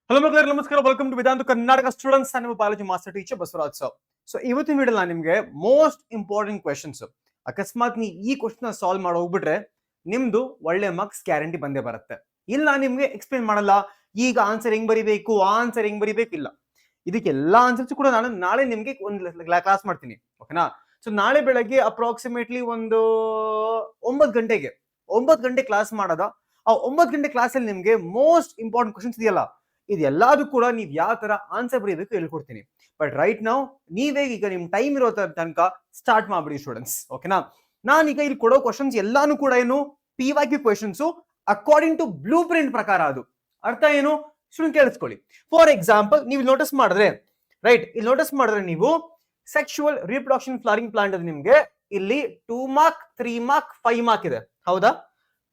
Hello ಮಕ್ಕಳೇ, ನಮಸ್ಕಾರ. Welcome to Vedanta Karnataka students. ನಾನು ನಿಮ್ಮ biology master teacher Basavaraj sir. So ಇವತ್ತಿನ ವಿಡಿಯೋ ನಾನು ನಿಮಗೆ ಮೋಸ್ಟ್ ಇಂಪಾರ್ಟೆಂಟ್ ಕ್ವೆಶನ್ಸ್, ಅಕಸ್ಮಾತ್ ನೀವು ಈ ಕ್ವೆಶ್ಚನ್ ಸಾಲ್ವ್ ಮಾಡಿ ಹೋಗ್ಬಿಟ್ರೆ ನಿಮ್ದು ಒಳ್ಳೆ ಮಾರ್ಕ್ಸ್ ಗ್ಯಾರಂಟಿ ಬಂದೇ ಬರುತ್ತೆ. ಇಲ್ಲ ನಾನು ನಿಮ್ಗೆ ಎಕ್ಸ್ಪ್ಲೇನ್ ಮಾಡಲ್ಲ, ಈಗ ಆನ್ಸರ್ ಹೆಂಗ್ ಬರಿಬೇಕು, ಆನ್ಸರ್ ಹೆಂಗ್ ಬರಿಬೇಕು, ಇಲ್ಲ ಇದಕ್ಕೆ ಎಲ್ಲಾ ಆನ್ಸರ್ಸ್ ಕೂಡ ನಾನು ನಾಳೆ ನಿಮ್ಗೆ ಒಂದು ಕ್ಲಾಸ್ ಮಾಡ್ತೀನಿ. ಓಕೆನಾ? ಸೊ ನಾಳೆ ಬೆಳಗ್ಗೆ ಅಪ್ರಾಕ್ಸಿಮೇಟ್ಲಿ ಒಂದು 9 ಗಂಟೆ ಕ್ಲಾಸ್ ಮಾಡೋದ. ಆ 9 ಗಂಟೆ ಕ್ಲಾಸ್ ಅಲ್ಲಿ ನಿಮ್ಗೆ ಮೋಸ್ಟ್ ಇಂಪಾರ್ಟೆಂಟ್ ಕ್ವೆಶನ್ಸ್ ಇದೆಯಲ್ಲ, ಇದೆಲ್ಲಾದು ಕೂಡ ನೀವು ಯಾವ ತರ ಆನ್ಸರ್ ಬರೀಬೇಕು ಹೇಳ್ಕೊಡ್ತೀನಿ. ಬಟ್ ರೈಟ್ ನಾವು ನೀವೇ ಈಗ ನಿಮ್ ಟೈಮ್ ಇರೋ ತನಕ ಸ್ಟಾರ್ಟ್ ಮಾಡ್ಬಿಡಿ ಸ್ಟೂಡೆಂಟ್ಸ್. ಓಕೆನಾ? ನಾನೀಗ ಇಲ್ಲಿ ಕೊಡೋ ಕ್ವಶನ್ಸ್ ಎಲ್ಲಾನು ಕೂಡ ಏನು PYQ questions according to blueprint ಪ್ರಕಾರ. ಅದು ಅರ್ಥ ಏನು ಸ್ಟೂಡೆಂಟ್ ಕೇಳಿಸ್ಕೊಳ್ಳಿ. ಫಾರ್ ಎಕ್ಸಾಂಪಲ್ ನೀವು ನೋಟಿಸ್ ಮಾಡಿದ್ರೆ, ರೈಟ್, ಇಲ್ಲಿ ನೋಟಿಸ್ ಮಾಡಿದ್ರೆ ನೀವು ಸೆಕ್ಷುವಲ್ ರಿಪ್ರೊಡಕ್ಷನ್ ಫ್ಲವರಿಂಗ್ ಪ್ಲಾಂಟ್ ಅದು ನಿಮ್ಗೆ ಇಲ್ಲಿ 2 ಮಾರ್ಕ್ 3 ಮಾರ್ಕ್ 5 ಮಾರ್ಕ್ ಇದೆ. ಹೌದಾ?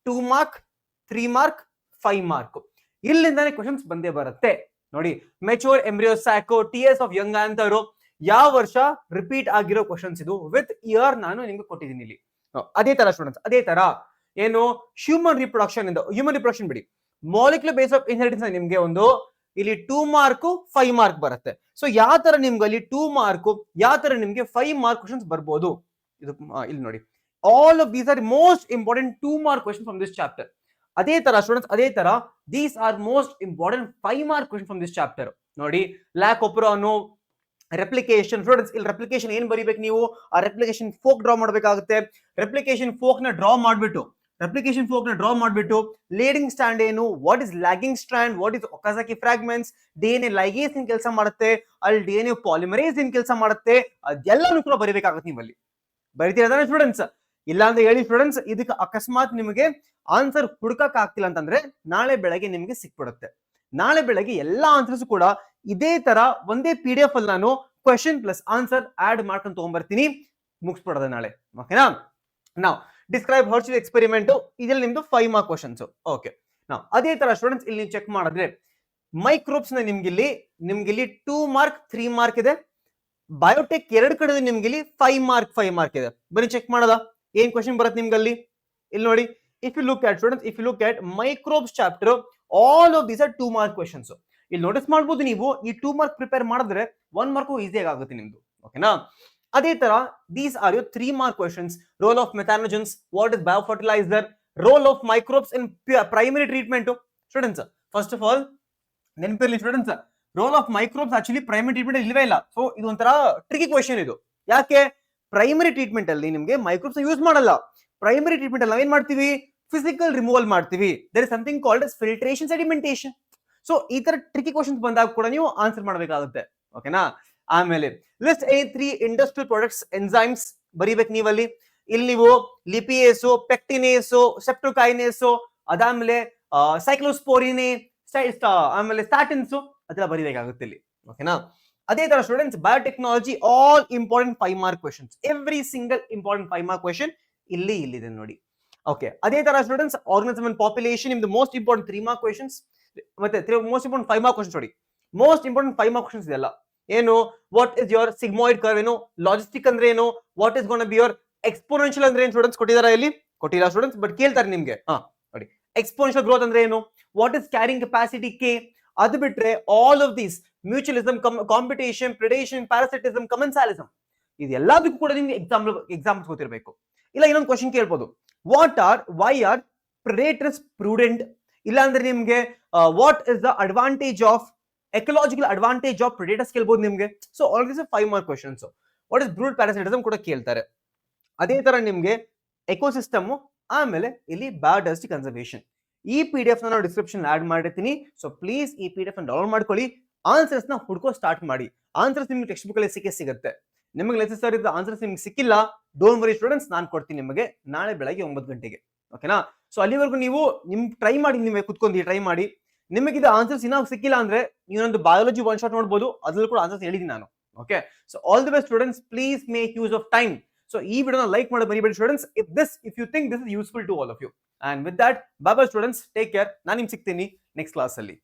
2 ಮಾರ್ಕ್ 3 ಮಾರ್ಕ್ 5 ಮಾರ್ಕ್ ಇಲ್ಲಿಂದಾನೆ ಕ್ವಶನ್ಸ್ ಬಂದೇ ಬರುತ್ತೆ. ನೋಡಿ, ಮೆಚೂರ್ ಎಂಬ್ರಿಯೋ ಸ್ಯಾಕೋ TS ಆಫ್ ಯಂಗ್ ಅಂತವರು ಯಾವ ವರ್ಷ ರಿಪೀಟ್ ಆಗಿರೋ ಕ್ವಶನ್ಸ್ ಇದು ವಿತ್ ಇಯರ್ ನಾನು ನಿಮ್ಗೆ ಕೊಟ್ಟಿದ್ದೀನಿ ಇಲ್ಲಿ. ಅದೇ ತರ ಸ್ಟೂಡೆಂಟ್ಸ್, ಅದೇ ತರ ಏನು ಹ್ಯೂಮನ್ ರಿಪ್ರೊಡಕ್ಷನ್ ಇಂದ, ಹ್ಯೂಮನ್ ರಿಪ್ರೊಡಕ್ಷನ್ ಬಿಡಿ, ಮಾಲಿಕ್ಯುಲರ್ ಬೇಸ್ ಆಫ್ ಇನ್ಹೆರಿಟೆನ್ಸ್ ನಿಮ್ಗೆ ಒಂದು ಇಲ್ಲಿ 2 ಮಾರ್ಕ್ 5 ಮಾರ್ಕ್ ಬರುತ್ತೆ. ಸೊ ಯಾವ ತರ ನಿಮ್ಗೆ ಅಲ್ಲಿ 2 ಮಾರ್ಕ್, ಯಾವ ತರ ನಿಮ್ಗೆ 5 ಮಾರ್ಕ್ ಕ್ವಶನ್ಸ್ ಬರ್ಬೋದು ಇದು ಇಲ್ಲಿ ನೋಡಿ. All of these are most important 2 mark question from this chapter. ಅದೇ ತರ ಸ್ಟೂಡೆಂಟ್ಸ್, ಅದೇ ತರ these are most important 5 mark question from this chapter. ನೋಡಿ, ಲ್ಯಾಕ್ ಒಪ್ರಾನು ರೆಪ್ಲಿಕೇಶನ್. ಸ್ಟೂಡೆಂಟ್ಸ್ ಇಲ್ಲಿ ರೆಪ್ಲಿಕೇಶನ್ ಏನ್ ಬರೀಬೇಕು ನೀವು, ಆ ರೆಪ್ಲಿಕೇಶನ್ ಫೋಕ್ ಡ್ರಾ ಮಾಡಬೇಕಾಗುತ್ತೆ. ರೆಪ್ಲಿಕೇಶನ್ ಫೋಕ್ ನ ಡ್ರಾ ಮಾಡ್ಬಿಟ್ಟು ಲೀಡಿಂಗ್ ಸ್ಟ್ಯಾಂಡ್ ಏನು, what is lagging strand, what is Okazaki fragments, DNA ligase ಏನ್ ಕೆಲಸ ಮಾಡುತ್ತೆ, ಅಲ್ಲಿ DNA ಪಾಲಿಮರೇಸ್ ಏನ್ ಕೆಲಸ ಮಾಡುತ್ತೆ, ಅದೆಲ್ಲನೂ ಕೂಡ ಬರೀಬೇಕಾಗುತ್ತೆ. ನೀವು ಅಲ್ಲಿ ಬರಿತೀರಾ ಸ್ಟೂಡೆಂಟ್ಸ್? ಇಲ್ಲ ಅಂತ ಹೇಳಿ ಸ್ಟೂಡೆಂಟ್ಸ್, ಇದಕ್ಕೆ ಅಕಸ್ಮಾತ್ ನಿಮಗೆ ಆನ್ಸರ್ ಹುಡುಕಕ್ ಆಗ್ತಿಲ್ಲ ಅಂತಂದ್ರೆ ನಾಳೆ ಬೆಳಗ್ಗೆ ನಿಮ್ಗೆ ಸಿಕ್ಬಿಡುತ್ತೆ. ನಾಳೆ ಬೆಳಗ್ಗೆ ಎಲ್ಲಾ ಆನ್ಸರ್ಸ್ ಕೂಡ ಇದೇ ತರ ಒಂದೇ PDF ಅಲ್ಲಿ ನಾನು ಕ್ವೆಶನ್ ಪ್ಲಸ್ ಆನ್ಸರ್ ಆಡ್ ಮಾಡ್ಕೊಂಡು ತಗೊಂಡ್ಬರ್ತೀನಿ, ಮುಗಿಸ್ಬಿಡೋದ ನಾಳೆ. ಓಕೆನಾ? ನಾವು ಡಿಸ್ಕ್ರೈಬ್ ಹರ್ಚುವಲ್ ಎಕ್ಸ್ಪೆರಿಮೆಂಟ್ ಇದ್ರಲ್ಲಿ ನಿಮ್ದು 5 ಮಾರ್ಕ್ ಕ್ವಶನ್ಸ್. ಓಕೆ, ನಾವು ಅದೇ ತರ ಸ್ಟೂಡೆಂಟ್ಸ್ ಇಲ್ಲಿ ಚೆಕ್ ಮಾಡಿದ್ರೆ ಮೈಕ್ರೋಬ್ಸ್ ನ ನಿಮ್ಗಿಲ್ಲಿ 2 ಮಾರ್ಕ್ 3 ಮಾರ್ಕ್ ಇದೆ. ಬಯೋಟೆಕ್ ಎರಡು ಕಡೆ ನಿಮ್ಗೆ ಇಲ್ಲಿ 5 ಮಾರ್ಕ್ ಇದೆ. ಬನ್ನಿ ಚೆಕ್ ಮಾಡೋದ ಏನ್ ಕ್ವಶನ್ ಬರುತ್ತೆ ನಿಮ್ಗೆ ಅಲ್ಲಿ. ಇಲ್ಲಿ ನೋಡಿ, if you look at microbes chapter, all of these are 2 mark questions. ಇಲ್ಲಿ ನೋಟಿಸ್ ಮಾಡಬಹುದು ನೀವು, ಈ 2 ಮಾರ್ಕ್ ಪ್ರಿಪೇರ್ ಮಾಡಿದ್ರೆ 1 ಮಾರ್ಕ್ ಈಸಿಯಾಗಿ ಆಗುತ್ತೆ ನಿಮ್ದು. ಓಕೆನಾ? ಅದೇ ತರ these are you 3 mark questions. Role of methanogens, what is biofertiliser, role of microbes in primary treatment. Students first of all ನೆನಪಿರ್ಲಿ students, role of microbes actually primary treatment ಇಲ್ವೇ ಇಲ್ಲ. ಸೊ ಇದು ಒಂಥರ ಟ್ರಿಕಿ ಕ್ವೆಶನ್ ಇದು. ಯಾಕೆ? Primary treatment ಅಲ್ಲಿ ನಿಮ್ಗೆ microbes use ಮಾಡಲ್ಲ. ಪ್ರೈಮರಿ ಟ್ರೀಟ್ಮೆಂಟ್ ಅಲ್ಲಿ ನಾವೇನ್ ಮಾಡ್ತೀವಿ, ಫಿಸಿಕಲ್ ರಿಮೂವಲ್ ಮಾಡ್ತೀವಿ. There is something called as filtration sedimentation. So ಈ ತರ ಟ್ರಿಕಿ ಕ್ವೆಶನ್ಸ್ ಬಂದಾಗ ಕೂಡ ನೀವು ಆನ್ಸರ್ ಮಾಡಬೇಕಾಗುತ್ತೆ. ಓಕೆನಾ? ಆಮೇಲೆ list A 3 industrial products enzymes ಬರೀಬೇಕು ನೀವಲ್ಲಿ. ಇಲ್ಲಿ ನೀವು ಲಿಪಿಯೇಸು, ಪೆಕ್ಟಿನೇಸು, ಸೆಪ್ಟೋಕೈನೇಸು, ಅದಾದ್ಮೇಲೆ ಸೈಕ್ಲೋಸ್ಪೋರಿನೇ, ಆಮೇಲೆ ಸ್ಟಾಟಿನ್ಸ್ ಅದೆಲ್ಲ ಬರೀಬೇಕಾಗುತ್ತೆ ಇಲ್ಲಿ. ಓಕೆನಾ? ಅದೇ ತರ students biotechnology, all important 5 mark questions, every single important 5 mark question ಇಲ್ಲಿದೆ ನೋಡಿ. ಓಕೆ, ಅದೇ ತರ ಸ್ಟೂಡೆಂಟ್ಸ್ ಆರ್ಗನಿಸಮ್ ಅಂಡ್ ಪಾಪ್ಯುಲೇಷನ್ ನಿಮ್ದು ಮೋಸ್ಟ್ ಇಂಪಾರ್ಟೆಂಟ್ 3 ಮಾರ್ಕ್ ಕ್ವೆಶನ್ಸ್, ಮತ್ತೆ ಮೋಸ್ಟ್ ಇಂಪಾರ್ಟೆಂಟ್ 5 ಮಾರ್ಕ್ ಕ್ವೆಶನ್ಸ್ ನೋಡಿ. ಮೋಸ್ಟ್ ಇಂಪಾರ್ಟೆಂಟ್ 5 ಮಾರ್ಕ್ ಕ್ವೆಶನ್ಸ್ ಇದೆಲ್ಲ ಏನು, what is your sigmoid curve ಏನು, ಲಾಜಿಸ್ಟಿಕ್ ಅಂದ್ರೆ ಏನು, what is gonna be your exponential ಅಂದ್ರೆ ಏನು. ಸ್ಟೂಡೆಂಟ್ಸ್ ಕೊಟ್ಟಿದ್ದಾರೆ ಇಲ್ಲಿ, ಕೊಟ್ಟಿಲ್ಲ ಸ್ಟೂಡೆಂಟ್ಸ್, ಬಟ್ ಕೇಳ್ತಾರೆ ನಿಮ್ಗೆ. ನೋಡಿ, ಎಕ್ಸ್ಪೋನೆನ್ಷಿಯಲ್ ಗ್ರೋತ್ ಅಂದ್ರೆ ಏನು, what is carrying capacity K. ಅದು ಬಿಟ್ರೆ all of these mutualism, competition, predation, parasitism, commensalism, ಇದೆಲ್ಲದಕ್ಕೂ ಕೂಡ ನಿಮ್ಗೆ ಎಕ್ಸಾಂಪಲ್ಸ್ ಗೊತ್ತಿರಬೇಕು. ಇಲ್ಲ ಇನ್ನೊಂದು ಕ್ವಶನ್ ಕೇಳ್ಬೋದು, ವೈ ಆರ್ ಪ್ರೆಡೇಟರ್ಸ್ ಪ್ರೂಡೆಂಟ್. ಇಲ್ಲ ಅಂದ್ರೆ ನಿಮ್ಗೆ what is the advantage of ecological advantage of predators ಕೇಳ್ಬೋದು ನಿಮ್ಗೆ. So all this 5 mark questions. What is brood parasitism ಕೂಡ ಕೇಳ್ತಾರೆ. ಅದೇ ತರ ನಿಮ್ಗೆ ಎಕೋಸಿಸ್ಟಮ್, ಆಮೇಲೆ ಇಲ್ಲಿ ಬಯೋಡೈವರ್ಸಿಟಿ ಕನ್ಸರ್ವೇಷನ್. ಈ PDF ನಾನು ಡಿಸ್ಕ್ರಿಪ್ಷನ್ ಆಡ್ ಮಾಡಿರ್ತೀನಿ. ಸೊ ಪ್ಲೀಸ್ ಈ PDF ಡೌನ್ಲೋಡ್ ಮಾಡ್ಕೊಳ್ಳಿ, ಆನ್ಸರ್ಸ್ ನ ಹುಡ್ಕೋ ಸ್ಟಾರ್ಟ್ ಮಾಡಿ. ಆನ್ಸರ್ಸ್ ನಿಮ್ಗೆ ಟೆಕ್ಸ್ಟ್ ಬುಕ್ ಅಲ್ಲಿ ಸಿಗುತ್ತೆ. ನಿಮಗೆ ನೆಸೆಸರಿ ಇದ್ದ ಆನ್ಸರ್ಸ್ ನಿಮ್ಗೆ ಸಿಕ್ಕಿಲ್ಲ, ಡೋಂಟ್ ವರಿ ಸ್ಟೂಡೆಂಟ್ಸ್, ನಾನು ಕೊಡ್ತೀನಿ ನಿಮಗೆ ನಾಳೆ ಬೆಳಗ್ಗೆ 9 ಗಂಟೆಗೆ. ಓಕೆನಾ? ಸೊ ಅಲ್ಲಿವರೆಗೂ ನೀವು ಟ್ರೈ ಮಾಡಿ, ನೀವೇ ಕುತ್ಕೊಂಡು ಟ್ರೈ ಮಾಡಿ. ನಿಮಗೆ ಇದು ಆನ್ಸರ್ಸ್ ಇನ್ನೂ ಸಿಕ್ಕಿಲ್ಲ ಅಂದ್ರೆ ನೀವೊಂದು ಬಯಾಲಜಿ ಒನ್ ಶಾಟ್ ನೋಡ್ಬೋದು, ಅದ್ರಲ್ಲಿ ಕೂಡ ಆನ್ಸರ್ಸ್ ಹೇಳಿದ್ದೀನಿ ನಾನು. Okay, so all the best students, please make use of time. So ಈ ವಿಡಿಯೋನ ಲೈಕ್ ಮಾಡಿ ಮರಿಬೇಡಿ students, if you think this is useful to all of you. And with that, bye bye students, take care. ನಾನು ನಿಮ್ಗೆ ಸಿಗ್ತೀನಿ next class ಅಲ್ಲಿ.